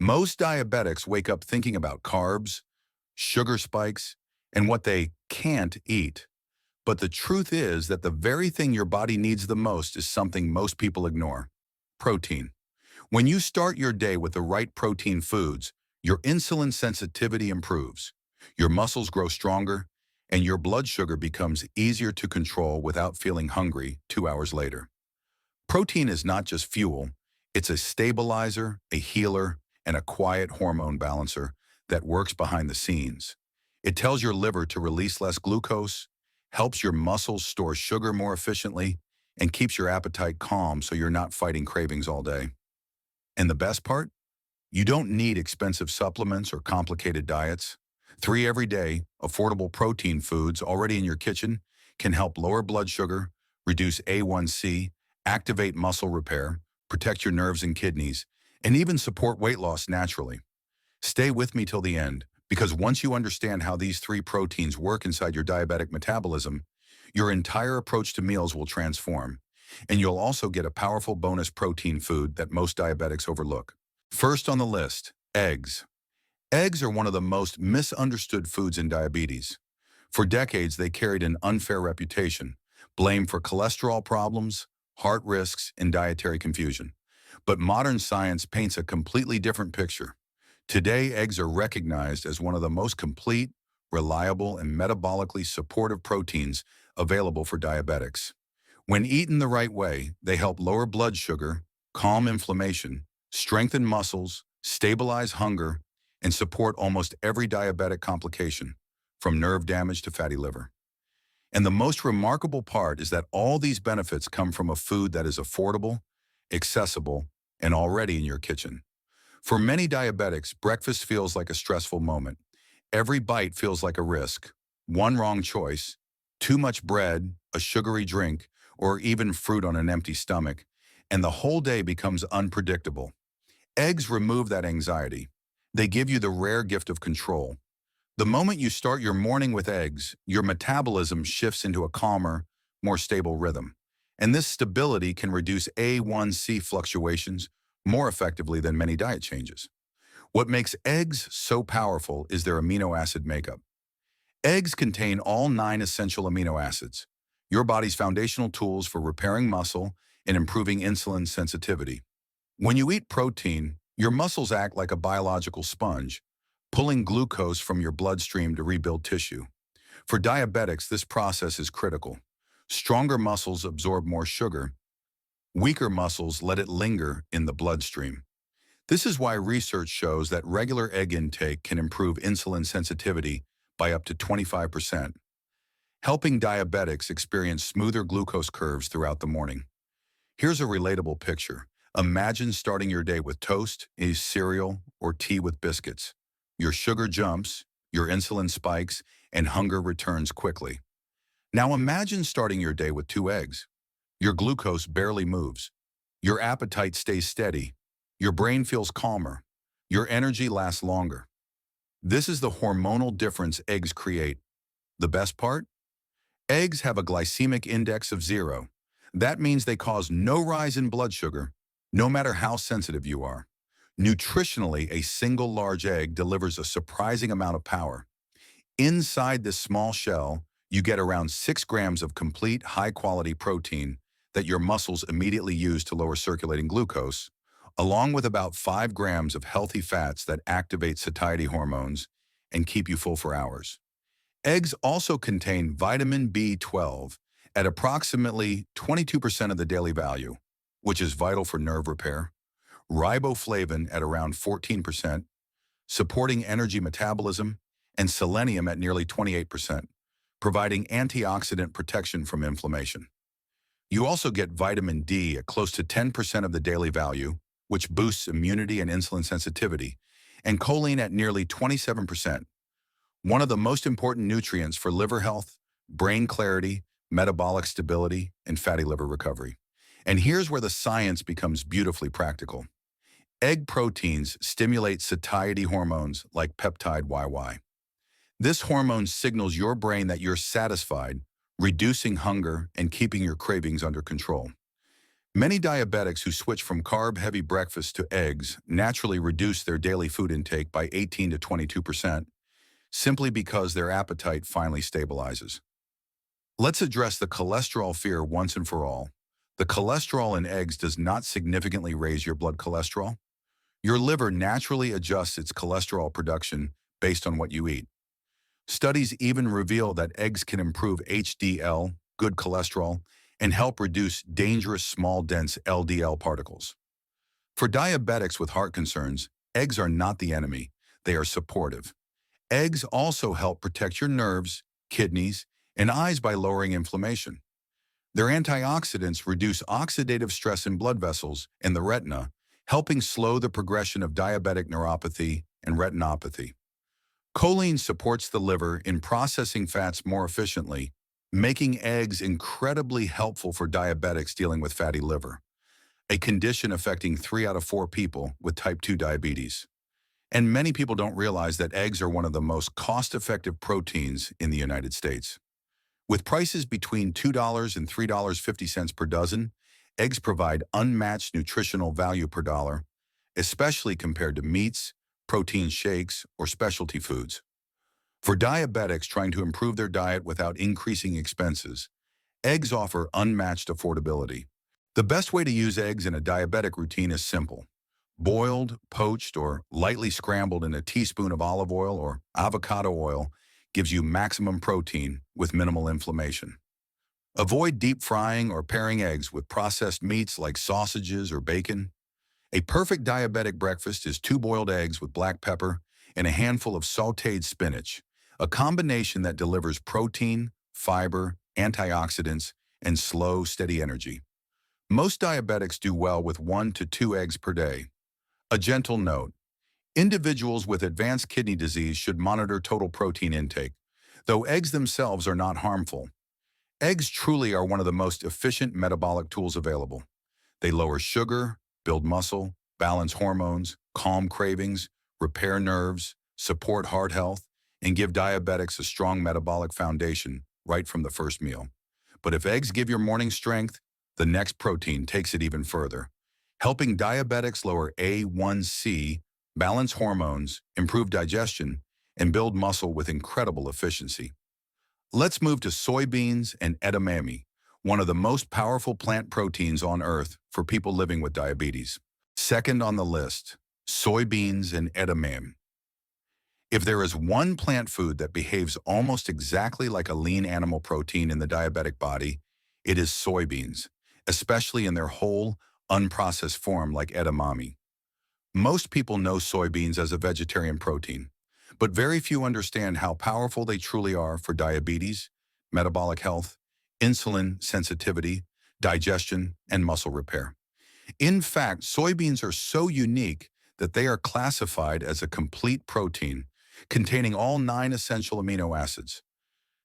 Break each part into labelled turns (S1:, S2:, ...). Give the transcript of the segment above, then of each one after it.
S1: Most diabetics wake up thinking about carbs, sugar spikes, and what they can't eat. But the truth is that the very thing your body needs the most is something most people ignore: protein. When you start your day with the right protein foods, your insulin sensitivity improves, your muscles grow stronger, and your blood sugar becomes easier to control without feeling hungry 2 hours later. Protein is not just fuel, it's a stabilizer, a healer, and a quiet hormone balancer that works behind the scenes. It tells your liver to release less glucose, helps your muscles store sugar more efficiently, and keeps your appetite calm so you're not fighting cravings all day. And the best part? You don't need expensive supplements or complicated diets. 3 everyday, affordable protein foods already in your kitchen can help lower blood sugar, reduce A1C, activate muscle repair, protect your nerves and kidneys, and even support weight loss naturally. Stay with me till the end, because once you understand how these three proteins work inside your diabetic metabolism, your entire approach to meals will transform. And you'll also get a powerful bonus protein food that most diabetics overlook. First on the list, eggs. Eggs are one of the most misunderstood foods in diabetes. For decades, they carried an unfair reputation, blamed for cholesterol problems, heart risks, and dietary confusion. But modern science paints a completely different picture. Today, eggs are recognized as one of the most complete, reliable, and metabolically supportive proteins available for diabetics. When eaten the right way, they help lower blood sugar, calm inflammation, strengthen muscles, stabilize hunger, and support almost every diabetic complication, from nerve damage to fatty liver. And the most remarkable part is that all these benefits come from a food that is affordable, accessible, and already in your kitchen. For many diabetics, breakfast feels like a stressful moment. Every bite feels like a risk. One wrong choice, too much bread, a sugary drink, or even fruit on an empty stomach, and the whole day becomes unpredictable. Eggs remove that anxiety. They give you the rare gift of control. The moment you start your morning with eggs, your metabolism shifts into a calmer, more stable rhythm. And this stability can reduce A1C fluctuations more effectively than many diet changes. What makes eggs so powerful is their amino acid makeup. Eggs contain all 9 essential amino acids, your body's foundational tools for repairing muscle and improving insulin sensitivity. When you eat protein, your muscles act like a biological sponge, pulling glucose from your bloodstream to rebuild tissue. For diabetics, this process is critical. Stronger muscles absorb more sugar. Weaker muscles let it linger in the bloodstream. This is why research shows that regular egg intake can improve insulin sensitivity by up to 25%, helping diabetics experience smoother glucose curves throughout the morning. Here's a relatable picture. Imagine starting your day with toast, a cereal, or tea with biscuits. Your sugar jumps, your insulin spikes, and hunger returns quickly. Now imagine starting your day with 2 eggs. Your glucose barely moves. Your appetite stays steady. Your brain feels calmer. Your energy lasts longer. This is the hormonal difference eggs create. The best part? Eggs have a glycemic index of 0. That means they cause no rise in blood sugar, no matter how sensitive you are. Nutritionally, a single large egg delivers a surprising amount of power. Inside this small shell, you get around 6 grams of complete, high-quality protein that your muscles immediately use to lower circulating glucose, along with about 5 grams of healthy fats that activate satiety hormones and keep you full for hours. Eggs also contain vitamin B12 at approximately 22% of the daily value, which is vital for nerve repair, riboflavin at around 14%, supporting energy metabolism, and selenium at nearly 28%, providing antioxidant protection from inflammation. You also get vitamin D at close to 10% of the daily value, which boosts immunity and insulin sensitivity, and choline at nearly 27%, one of the most important nutrients for liver health, brain clarity, metabolic stability, and fatty liver recovery. And here's where the science becomes beautifully practical. Egg proteins stimulate satiety hormones like peptide YY. This hormone signals your brain that you're satisfied, reducing hunger and keeping your cravings under control. Many diabetics who switch from carb-heavy breakfast to eggs naturally reduce their daily food intake by 18 to 22%, simply because their appetite finally stabilizes. Let's address the cholesterol fear once and for all. The cholesterol in eggs does not significantly raise your blood cholesterol. Your liver naturally adjusts its cholesterol production based on what you eat. Studies even reveal that eggs can improve HDL, good cholesterol, and help reduce dangerous small dense LDL particles. For diabetics with heart concerns, eggs are not the enemy. They are supportive. Eggs also help protect your nerves, kidneys, and eyes by lowering inflammation. Their antioxidants reduce oxidative stress in blood vessels and the retina, helping slow the progression of diabetic neuropathy and retinopathy. Choline supports the liver in processing fats more efficiently, making eggs incredibly helpful for diabetics dealing with fatty liver, a condition affecting 3 out of 4 people with type 2 diabetes. And many people don't realize that eggs are one of the most cost-effective proteins in the United States. With prices between $2 and $3.50 per dozen, eggs provide unmatched nutritional value per dollar, especially compared to meats, protein shakes, or specialty foods. For diabetics trying to improve their diet without increasing expenses, eggs offer unmatched affordability. The best way to use eggs in a diabetic routine is simple. Boiled, poached, or lightly scrambled in a teaspoon of olive oil or avocado oil gives you maximum protein with minimal inflammation. Avoid deep frying or pairing eggs with processed meats like sausages or bacon. A perfect diabetic breakfast is 2 boiled eggs with black pepper and a handful of sautéed spinach, a combination that delivers protein, fiber, antioxidants, and slow, steady energy. Most diabetics do well with 1 to 2 eggs per day. A gentle note: individuals with advanced kidney disease should monitor total protein intake, though eggs themselves are not harmful. Eggs truly are one of the most efficient metabolic tools available. They lower sugar, build muscle, balance hormones, calm cravings, repair nerves, support heart health, and give diabetics a strong metabolic foundation right from the first meal. But if eggs give your morning strength, the next protein takes it even further, helping diabetics lower A1C, balance hormones, improve digestion, and build muscle with incredible efficiency. Let's move to soybeans and edamame, one of the most powerful plant proteins on Earth for people living with diabetes. Second on the list, soybeans and edamame. If there is one plant food that behaves almost exactly like a lean animal protein in the diabetic body, it is soybeans, especially in their whole, unprocessed form like edamame. Most people know soybeans as a vegetarian protein, but very few understand how powerful they truly are for diabetes, metabolic health, insulin sensitivity, digestion, and muscle repair. In fact, soybeans are so unique that they are classified as a complete protein containing all 9 essential amino acids,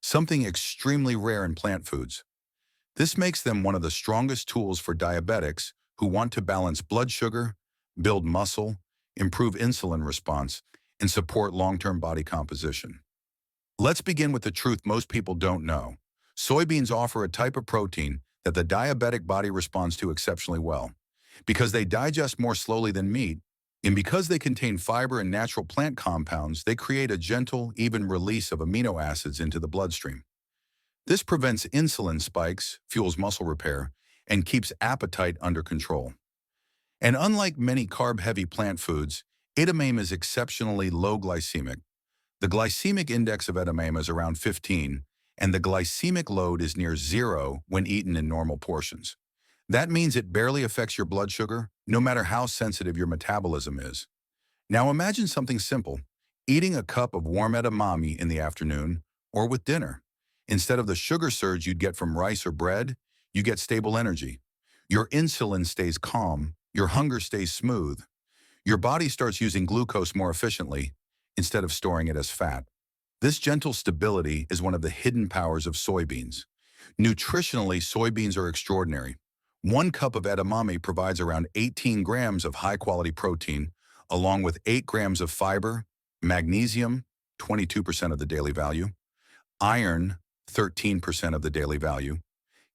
S1: something extremely rare in plant foods. This makes them one of the strongest tools for diabetics who want to balance blood sugar, build muscle, improve insulin response, and support long-term body composition. Let's begin with the truth most people don't know. Soybeans offer a type of protein that the diabetic body responds to exceptionally well. Because they digest more slowly than meat, and because they contain fiber and natural plant compounds, they create a gentle, even release of amino acids into the bloodstream. This prevents insulin spikes, fuels muscle repair, and keeps appetite under control. And unlike many carb-heavy plant foods, edamame is exceptionally low glycemic. The glycemic index of edamame is around 15, and the glycemic load is near 0 when eaten in normal portions. That means it barely affects your blood sugar, no matter how sensitive your metabolism is. Now imagine something simple: eating a cup of warm edamame in the afternoon or with dinner. Instead of the sugar surge you'd get from rice or bread, you get stable energy. Your insulin stays calm, your hunger stays smooth. Your body starts using glucose more efficiently instead of storing it as fat. This gentle stability is one of the hidden powers of soybeans. Nutritionally, soybeans are extraordinary. 1 cup of edamame provides around 18 grams of high-quality protein, along with 8 grams of fiber, magnesium, 22% of the daily value, iron, 13% of the daily value,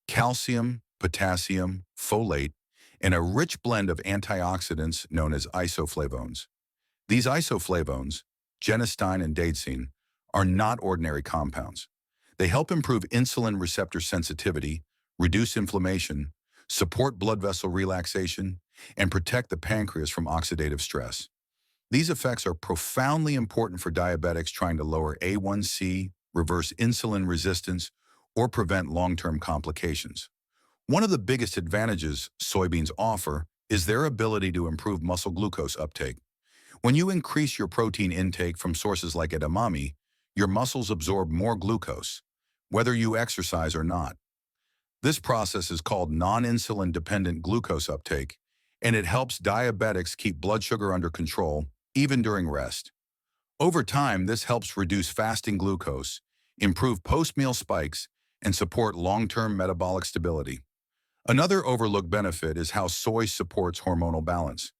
S1: calcium, potassium, folate, and a rich blend of antioxidants known as isoflavones. These isoflavones, genistein and daidzein, are not ordinary compounds. They help improve insulin receptor sensitivity, reduce inflammation, support blood vessel relaxation, and protect the pancreas from oxidative stress. These effects are profoundly important for diabetics trying to lower A1C, reverse insulin resistance, or prevent long-term complications. One of the biggest advantages soybeans offer is their ability to improve muscle glucose uptake. When you increase your protein intake from sources like edamame, your muscles absorb more glucose, whether you exercise or not. This process is called non-insulin dependent glucose uptake, and it helps diabetics keep blood sugar under control, even during rest. Over time, this helps reduce fasting glucose, improve post-meal spikes, and support long-term metabolic stability. Another overlooked benefit is how soy supports hormonal balance.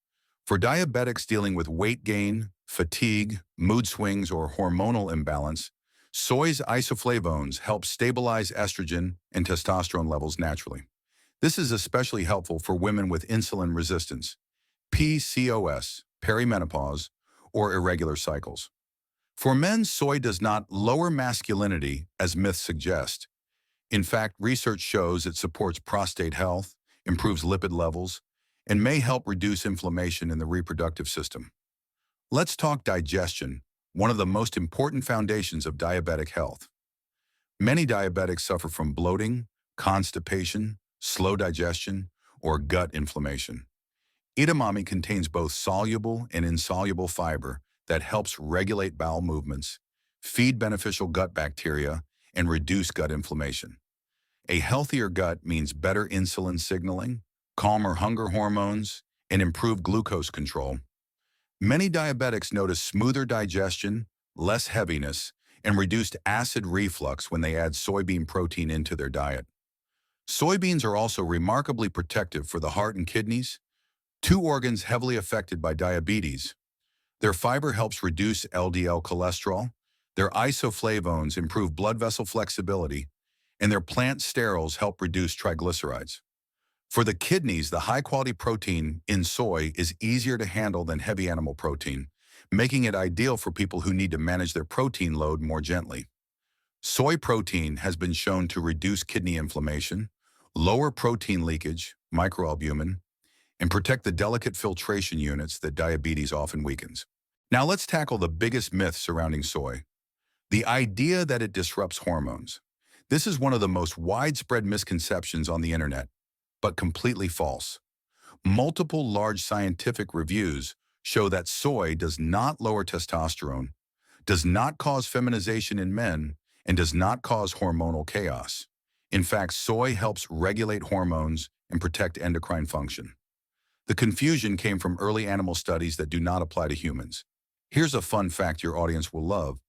S1: For diabetics dealing with weight gain, fatigue, mood swings, or hormonal imbalance, soy's isoflavones help stabilize estrogen and testosterone levels naturally. This is especially helpful for women with insulin resistance, PCOS, perimenopause, or irregular cycles. For men, soy does not lower masculinity, as myths suggest. In fact, research shows it supports prostate health, improves lipid levels, and may help reduce inflammation in the reproductive system. Let's talk digestion, one of the most important foundations of diabetic health. Many diabetics suffer from bloating, constipation, slow digestion, or gut inflammation. Edamame contains both soluble and insoluble fiber that helps regulate bowel movements, feed beneficial gut bacteria, and reduce gut inflammation. A healthier gut means better insulin signaling, calmer hunger hormones, and improved glucose control. Many diabetics notice smoother digestion, less heaviness, and reduced acid reflux when they add soybean protein into their diet. Soybeans are also remarkably protective for the heart and kidneys, two organs heavily affected by diabetes. Their fiber helps reduce LDL cholesterol, their isoflavones improve blood vessel flexibility, and their plant sterols help reduce triglycerides. For the kidneys, the high-quality protein in soy is easier to handle than heavy animal protein, making it ideal for people who need to manage their protein load more gently. Soy protein has been shown to reduce kidney inflammation, lower protein leakage, microalbumin, and protect the delicate filtration units that diabetes often weakens. Now let's tackle the biggest myth surrounding soy. The idea that it disrupts hormones. This is one of the most widespread misconceptions on the internet, but completely false. Multiple large scientific reviews show that soy does not lower testosterone, does not cause feminization in men, and does not cause hormonal chaos. In fact, soy helps regulate hormones and protect endocrine function. The confusion came from early animal studies that do not apply to humans. Here's a fun fact your audience will love.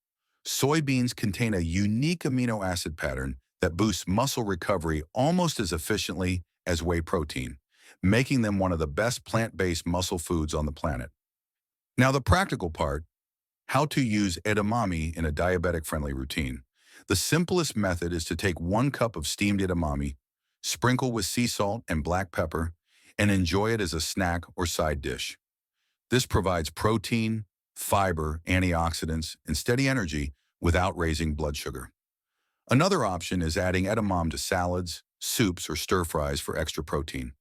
S1: Soybeans contain a unique amino acid pattern that boosts muscle recovery almost as efficiently as whey protein, making them one of the best plant-based muscle foods on the planet. Now the practical part, how to use edamame in a diabetic-friendly routine. The simplest method is to take 1 cup of steamed edamame, sprinkle with sea salt and black pepper, and enjoy it as a snack or side dish. This provides protein, fiber, antioxidants, and steady energy without raising blood sugar. Another option is adding edamame to salads, soups, or stir-fries for extra protein.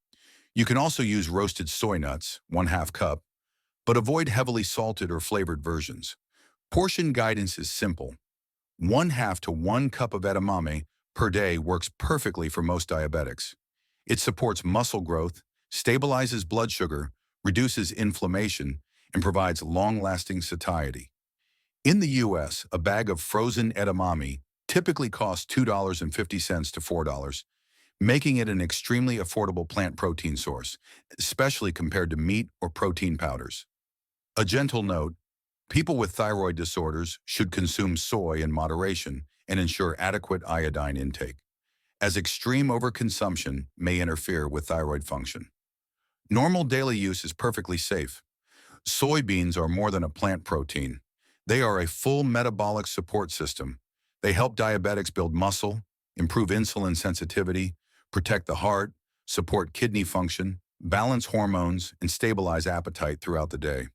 S1: You can also use roasted soy nuts, 1/2 cup, but avoid heavily salted or flavored versions. Portion guidance is simple. 1/2 to 1 cup of edamame per day works perfectly for most diabetics. It supports muscle growth, stabilizes blood sugar, reduces inflammation, and provides long-lasting satiety. In the US, a bag of frozen edamame typically costs $2.50 to $4, making it an extremely affordable plant protein source, especially compared to meat or protein powders. A gentle note, people with thyroid disorders should consume soy in moderation and ensure adequate iodine intake, as extreme overconsumption may interfere with thyroid function. Normal daily use is perfectly safe. Soybeans are more than a plant protein. They are a full metabolic support system. They help diabetics build muscle, improve insulin sensitivity, protect the heart, support kidney function, balance hormones, and stabilize appetite throughout the day.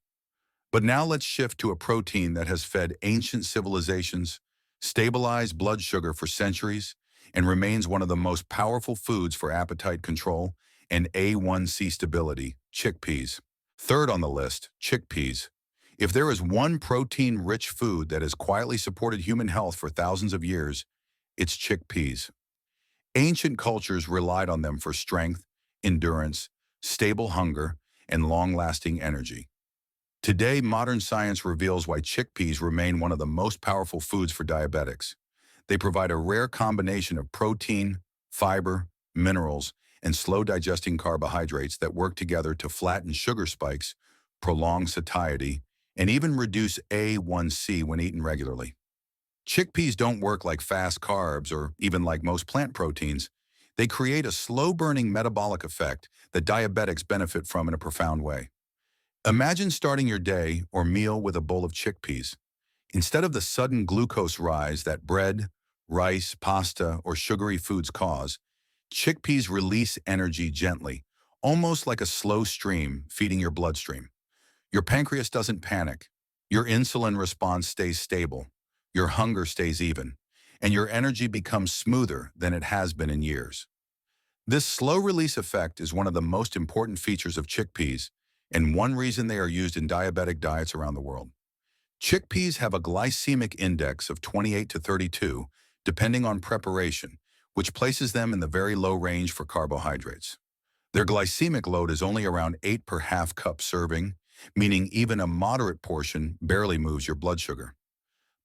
S1: But now let's shift to a protein that has fed ancient civilizations, stabilized blood sugar for centuries, and remains one of the most powerful foods for appetite control and A1C stability: chickpeas. Third on the list, chickpeas. If there is one protein-rich food that has quietly supported human health for thousands of years, it's chickpeas. Ancient cultures relied on them for strength, endurance, stable hunger, and long-lasting energy. Today, modern science reveals why chickpeas remain one of the most powerful foods for diabetics. They provide a rare combination of protein, fiber, minerals, and slow-digesting carbohydrates that work together to flatten sugar spikes, prolong satiety, and even reduce A1C when eaten regularly. Chickpeas don't work like fast carbs or even like most plant proteins. They create a slow-burning metabolic effect that diabetics benefit from in a profound way. Imagine starting your day or meal with a bowl of chickpeas. Instead of the sudden glucose rise that bread, rice, pasta, or sugary foods cause, chickpeas release energy gently, almost like a slow stream feeding your bloodstream. Your pancreas doesn't panic. Your insulin response stays stable. Your hunger stays even. And your energy becomes smoother than it has been in years. This slow release effect is one of the most important features of chickpeas and one reason they are used in diabetic diets around the world. Chickpeas have a glycemic index of 28 to 32, depending on preparation, which places them in the very low range for carbohydrates. Their glycemic load is only around 8 per half cup serving, meaning even a moderate portion barely moves your blood sugar.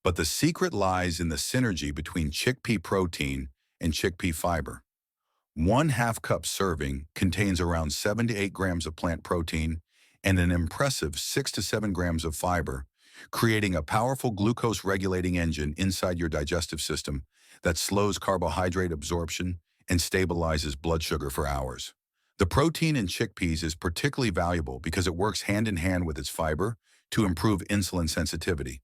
S1: But the secret lies in the synergy between chickpea protein and chickpea fiber. 1/2 cup serving contains around 7 to 8 grams of plant protein and an impressive 6 to 7 grams of fiber, creating a powerful glucose-regulating engine inside your digestive system that slows carbohydrate absorption and stabilizes blood sugar for hours. The protein in chickpeas is particularly valuable because it works hand in hand with its fiber to improve insulin sensitivity.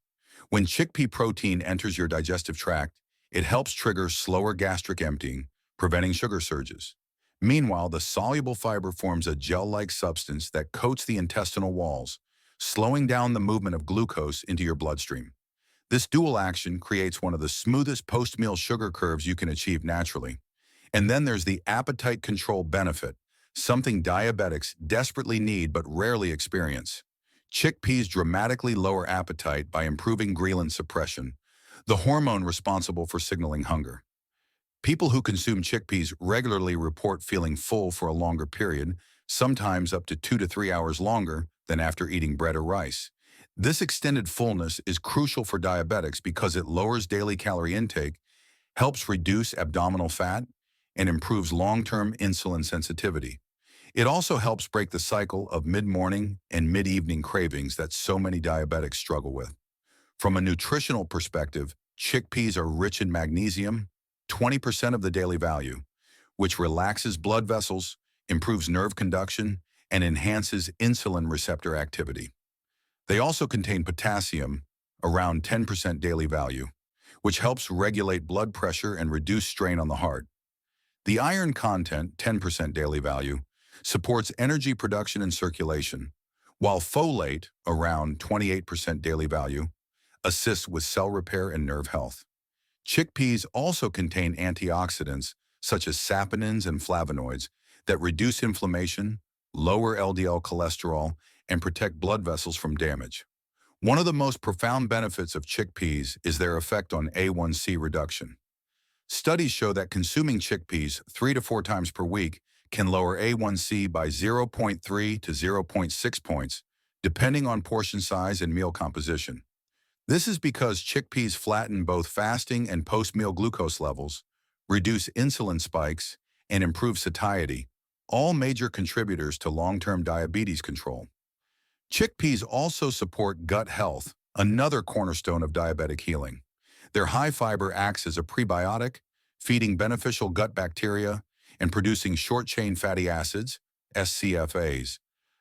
S1: When chickpea protein enters your digestive tract, it helps trigger slower gastric emptying, preventing sugar surges. Meanwhile, the soluble fiber forms a gel-like substance that coats the intestinal walls, slowing down the movement of glucose into your bloodstream. This dual action creates one of the smoothest post-meal sugar curves you can achieve naturally. And then there's the appetite control benefit, something diabetics desperately need but rarely experience. Chickpeas dramatically lower appetite by improving ghrelin suppression, the hormone responsible for signaling hunger. People who consume chickpeas regularly report feeling full for a longer period, sometimes up to 2 to 3 hours longer than after eating bread or rice. This extended fullness is crucial for diabetics because it lowers daily calorie intake, helps reduce abdominal fat, and improves long-term insulin sensitivity. It also helps break the cycle of mid-morning and mid-evening cravings that so many diabetics struggle with. From a nutritional perspective, chickpeas are rich in magnesium, 20% of the daily value, which relaxes blood vessels, improves nerve conduction, and enhances insulin receptor activity. They also contain potassium, around 10% daily value, which helps regulate blood pressure and reduce strain on the heart. The iron content, 10% daily value, supports energy production and circulation, while folate, around 28% daily value, assists with cell repair and nerve health. Chickpeas also contain antioxidants such as saponins and flavonoids that reduce inflammation, lower LDL cholesterol, and protect blood vessels from damage. One of the most profound benefits of chickpeas is their effect on A1C reduction. Studies show that consuming chickpeas 3 to 4 times per week can lower A1C by 0.3 to 0.6 points, depending on portion size and meal composition. This is because chickpeas flatten both fasting and post-meal glucose levels, reduce insulin spikes, and improve satiety, all major contributors to long-term diabetes control. Chickpeas also support gut health, another cornerstone of diabetic healing. Their high fiber acts as a prebiotic, feeding beneficial gut bacteria and producing short-chain fatty acids, SCFAs,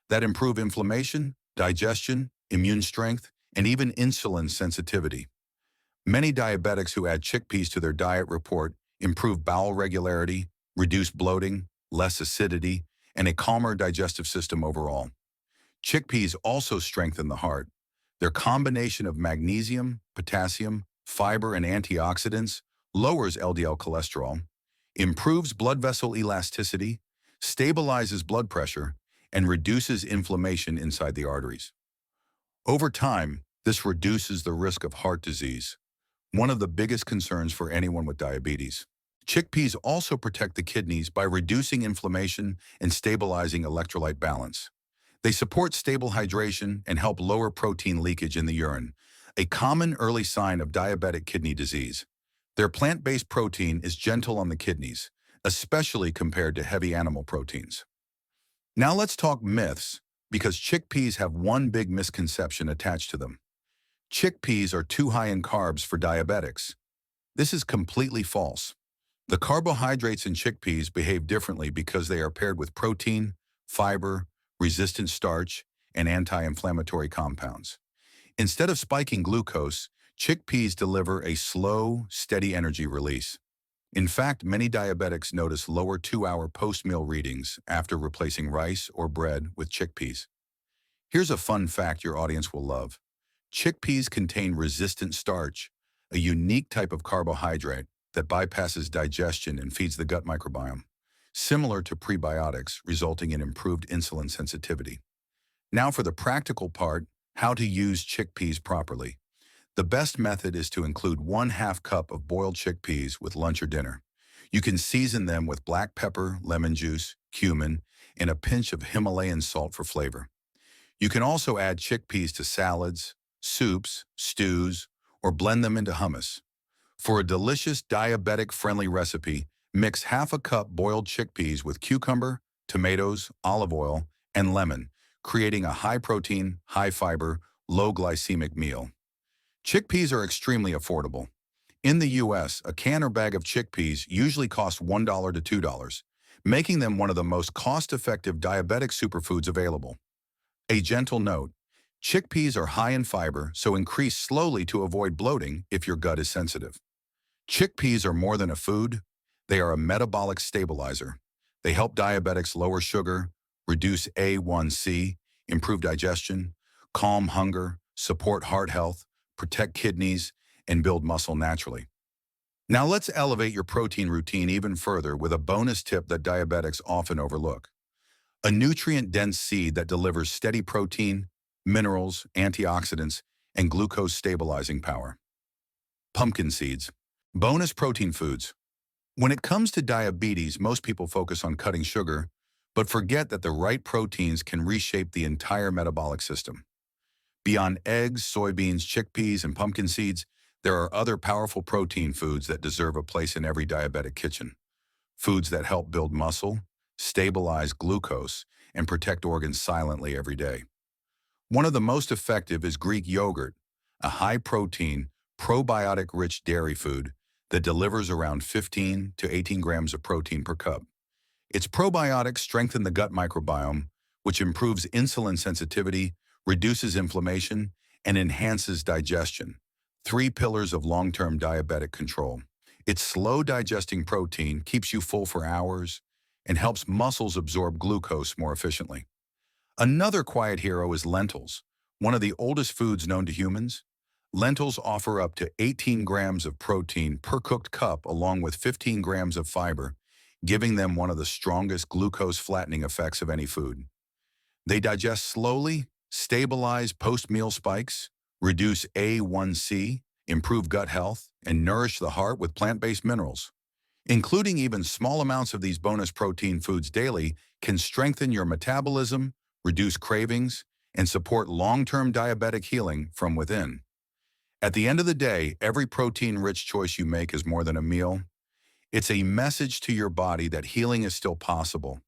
S1: that improve inflammation, digestion, immune strength, and even insulin sensitivity. Many diabetics who add chickpeas to their diet report improved bowel regularity, reduced bloating, less acidity, and a calmer digestive system overall. Chickpeas also strengthen the heart. Their combination of magnesium, potassium, fiber, and antioxidants lowers LDL cholesterol, improves blood vessel elasticity, stabilizes blood pressure, and reduces inflammation inside the arteries. Over time, this reduces the risk of heart disease, one of the biggest concerns for anyone with diabetes. Chickpeas also protect the kidneys by reducing inflammation and stabilizing electrolyte balance. They support stable hydration and help lower protein leakage in the urine, a common early sign of diabetic kidney disease. Their plant-based protein is gentle on the kidneys, especially compared to heavy animal proteins. Now let's talk myths, because chickpeas have one big misconception attached to them. Chickpeas are too high in carbs for diabetics. This is completely false. The carbohydrates in chickpeas behave differently because they are paired with protein, fiber, resistant starch, and anti-inflammatory compounds. Instead of spiking glucose, chickpeas deliver a slow, steady energy release. In fact, many diabetics notice lower 2-hour post-meal readings after replacing rice or bread with chickpeas. Here's a fun fact your audience will love. Chickpeas contain resistant starch, a unique type of carbohydrate that bypasses digestion and feeds the gut microbiome, similar to prebiotics, resulting in improved insulin sensitivity. Now for the practical part, how to use chickpeas properly. The best method is to include 1/2 cup of boiled chickpeas with lunch or dinner. You can season them with black pepper, lemon juice, cumin, and a pinch of Himalayan salt for flavor. You can also add chickpeas to salads, soups, stews, or blend them into hummus. For a delicious diabetic-friendly recipe, mix 1/2 cup boiled chickpeas with cucumber, tomatoes, olive oil, and lemon, creating a high-protein, high-fiber, low-glycemic meal. Chickpeas are extremely affordable. In the US, a can or bag of chickpeas usually costs $1 to $2, making them one of the most cost-effective diabetic superfoods available. A gentle note, chickpeas are high in fiber, so increase slowly to avoid bloating if your gut is sensitive. Chickpeas are more than a food. They are a metabolic stabilizer. They help diabetics lower sugar, reduce A1C, improve digestion, calm hunger, support heart health, protect kidneys, and build muscle naturally. Now let's elevate your protein routine even further with a bonus tip that diabetics often overlook. A nutrient-dense seed that delivers steady protein, minerals, antioxidants, and glucose-stabilizing power. Pumpkin seeds. Bonus protein foods. When it comes to diabetes, most people focus on cutting sugar, but forget that the right proteins can reshape the entire metabolic system. Beyond eggs, soybeans, chickpeas, and pumpkin seeds, there are other powerful protein foods that deserve a place in every diabetic kitchen. Foods that help build muscle, stabilize glucose, and protect organs silently every day. One of the most effective is Greek yogurt, a high-protein, probiotic-rich dairy food that delivers around 15 to 18 grams of protein per cup. Its probiotics strengthen the gut microbiome, which improves insulin sensitivity, reduces inflammation, and enhances digestion. 3 pillars of long-term diabetic control. Its slow-digesting protein keeps you full for hours and helps muscles absorb glucose more efficiently. Another quiet hero is lentils, one of the oldest foods known to humans. Lentils offer up to 18 grams of protein per cooked cup along with 15 grams of fiber, giving them one of the strongest glucose-flattening effects of any food. They digest slowly, stabilize post-meal spikes, reduce A1C, improve gut health, and nourish the heart with plant-based minerals. Including even small amounts of these bonus protein foods daily can strengthen your metabolism, reduce cravings, and support long-term diabetic healing from within. At the end of the day, every protein-rich choice you make is more than a meal. It's a message to your body that healing is still possible.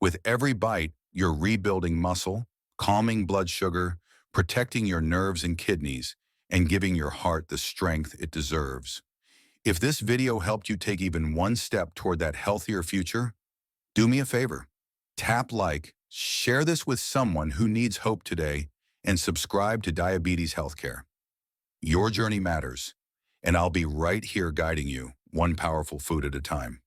S1: With every bite, you're rebuilding muscle, calming blood sugar, protecting your nerves and kidneys, and giving your heart the strength it deserves. If this video helped you take even one step toward that healthier future, do me a favor. Tap like, share this with someone who needs hope today, and subscribe to Diabetes Healthcare. Your journey matters, and I'll be right here guiding you, one powerful food at a time.